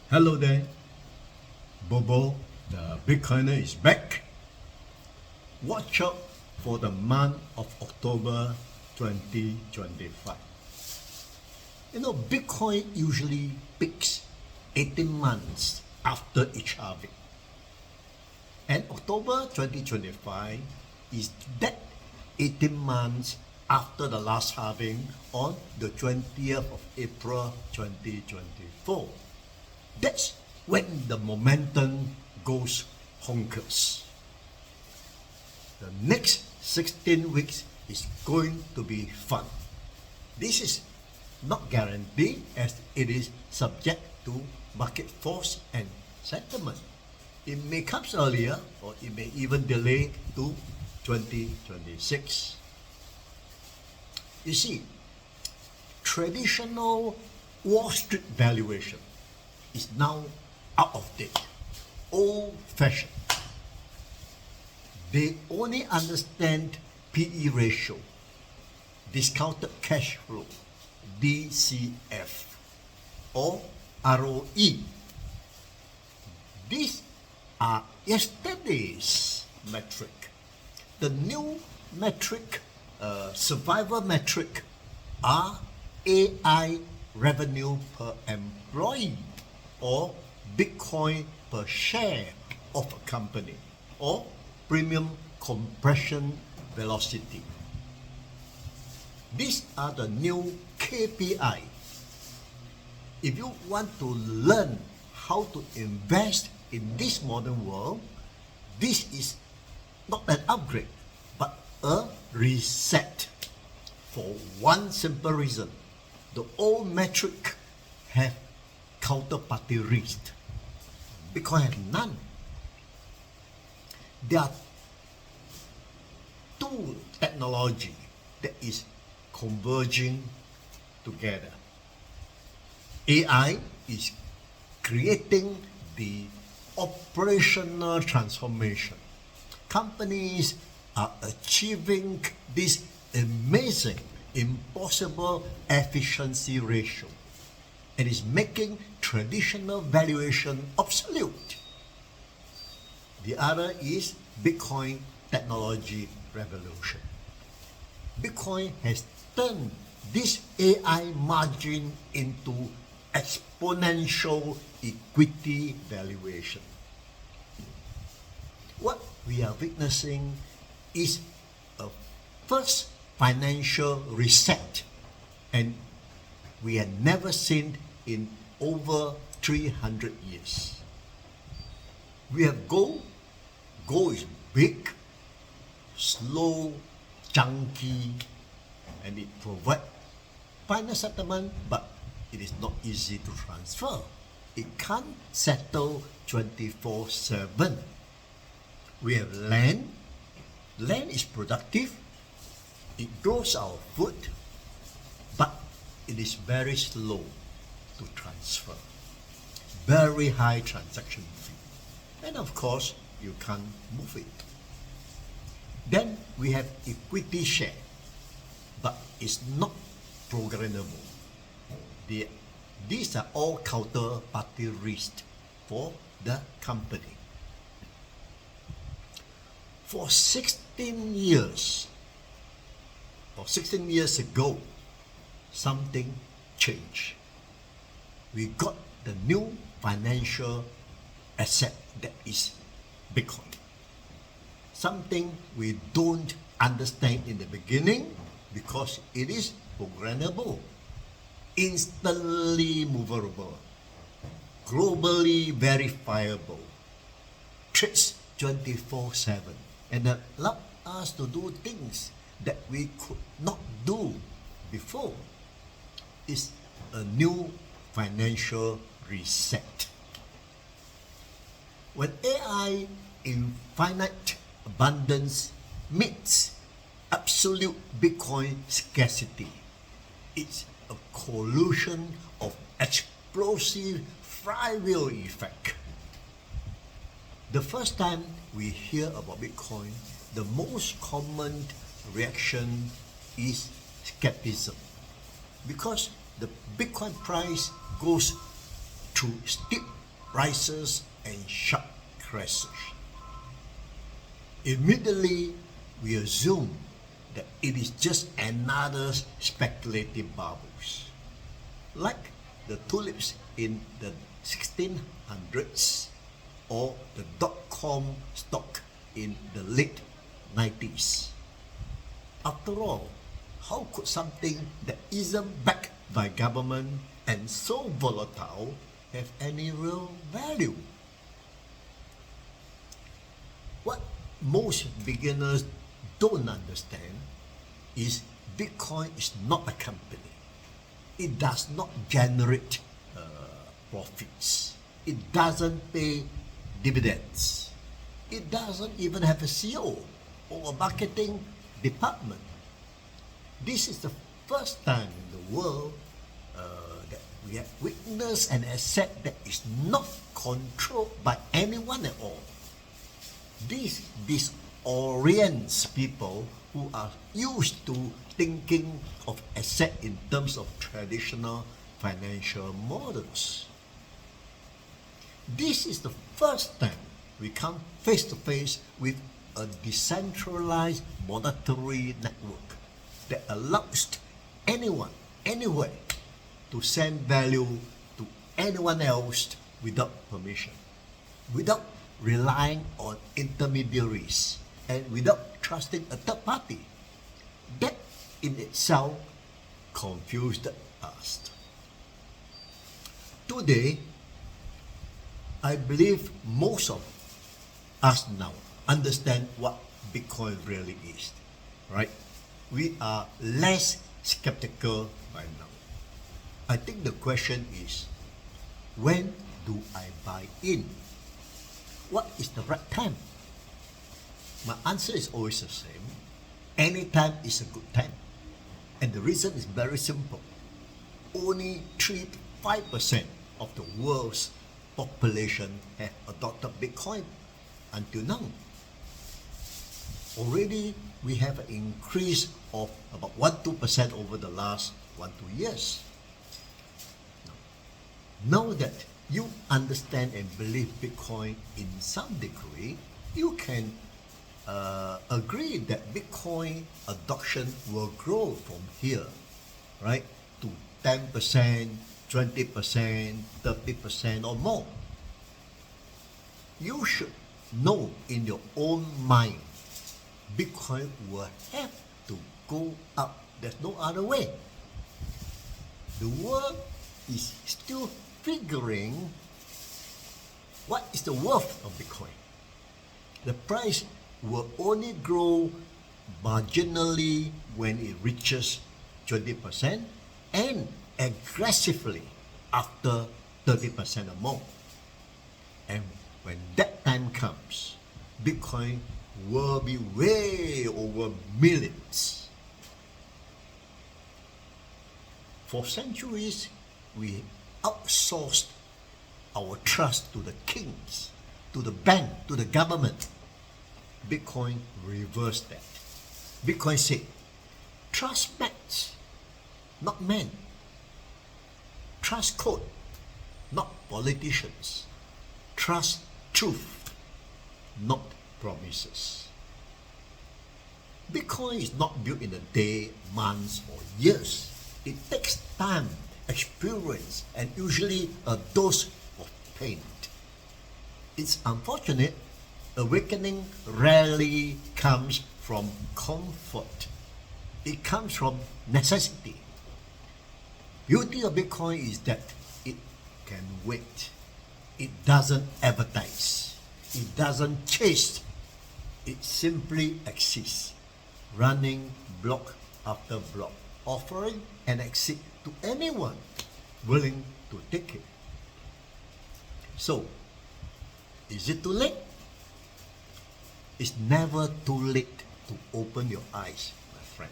Hello there, BoBo, the Bitcoiner is back. Watch out for the month of October 2025. Bitcoin usually peaks 18 months after each halving. And October 2025 is that 18 months after the last halving on the 20th of April 2024. That's when the momentum goes honkers. The next 16 weeks is going to be fun. This is not guaranteed as it is subject to market force and sentiment. It may come earlier or it may even delay to 2026. You see, traditional Wall Street valuation is now out of date, old-fashioned. They only understand PE ratio, discounted cash flow, DCF, or ROE. These are yesterday's metric. The new metric, survival metric, are AI revenue per employee, or Bitcoin per share of a company, or premium compression velocity. These are the new KPI. If you want to learn how to invest in this modern world, this is not an upgrade, but a reset. For one simple reason, the old metric have counterparty risk. Bitcoin have none. There are two technology that is converging together. AI is creating the operational transformation. Companies are achieving this amazing, impossible efficiency ratio. It is making traditional valuation obsolete. The other is Bitcoin technology revolution. Bitcoin has turned this AI margin into exponential equity valuation. What we are witnessing is a first financial reset, and we had never seen in over 300 years. We have gold. Gold is big, slow, chunky, and it provides final settlement, but it is not easy to transfer. It can't settle 24/7. We have land. Land is productive. It grows our food, but it is very slow to transfer. Very high transaction fee. And of course, you can't move it. Then we have equity share, but it's not programmable. These are all counterparty risk for the company. For 16 years, or 16 years ago, something changed. We got the new financial asset that is Bitcoin. Something we don't understand in the beginning because it is programmable, instantly movable, globally verifiable, trades 24/7, and allow us to do things that we could not do before. It's a new financial reset. When AI infinite abundance meets absolute Bitcoin scarcity, it's a collusion of explosive flywheel effect. The first time we hear about Bitcoin, the most common reaction is skepticism, because the Bitcoin price goes through steep rises and sharp crashes. Immediately, we assume that it is just another speculative bubbles, like the tulips in the 1600s or the dot-com stock in the late 90s. After all, how could something that isn't backed by government and so volatile have any real value? What most beginners don't understand is Bitcoin is not a company. It does not generate profits. It doesn't pay dividends. It doesn't even have a CEO or a marketing department. This is the first time in the world that we have witnessed an asset that is not controlled by anyone at all. This disorients people who are used to thinking of asset in terms of traditional financial models. This is the first time we come face to face with a decentralized monetary network that allows anyone, anywhere, to send value to anyone else without permission, without relying on intermediaries, and without trusting a third party. That in itself confused us. Today, I believe most of us now understand what Bitcoin really is, right? We are less skeptical by now. I think the question is, when do I buy in? What is the right time? My answer is always the same. Any time is a good time. And the reason is very simple. Only 3 to 5% of the world's population have adopted Bitcoin until now. Already, we have an increase of about 1-2% over the last 1-2 years. Now that you understand and believe Bitcoin in some degree, you can agree that Bitcoin adoption will grow from here, right, to 10%, 20%, 30% or more. You should know in your own mind, Bitcoin will have to go up. There's no other way. The world is still figuring what is the worth of Bitcoin. The price will only grow marginally when it reaches 20% and aggressively after 30% or more. And when that time comes, Bitcoin will be way over millions. For centuries, we outsourced our trust to the kings, to the bank, to the government. Bitcoin reversed that. Bitcoin said, trust facts, not men. Trust code, not politicians. Trust truth, not promises. Bitcoin is not built in a day, months, or years. It takes time, experience, and usually a dose of pain. It's unfortunate, awakening rarely comes from comfort. It comes from necessity. Beauty of Bitcoin is that it can wait. It doesn't advertise. It doesn't chase. It simply exists, running block after block, offering an exit to anyone willing to take it. So, is it too late? It's never too late to open your eyes, my friend.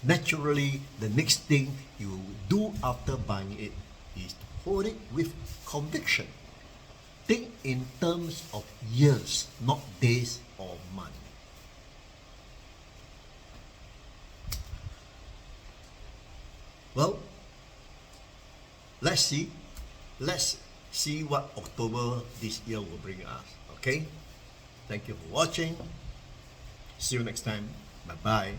Naturally, the next thing you do after buying it is to hold it with conviction. Think in terms of years, not days or months. Well, let's see what October this year will bring us. Okay? Thank you for watching. See you next time. Bye-bye.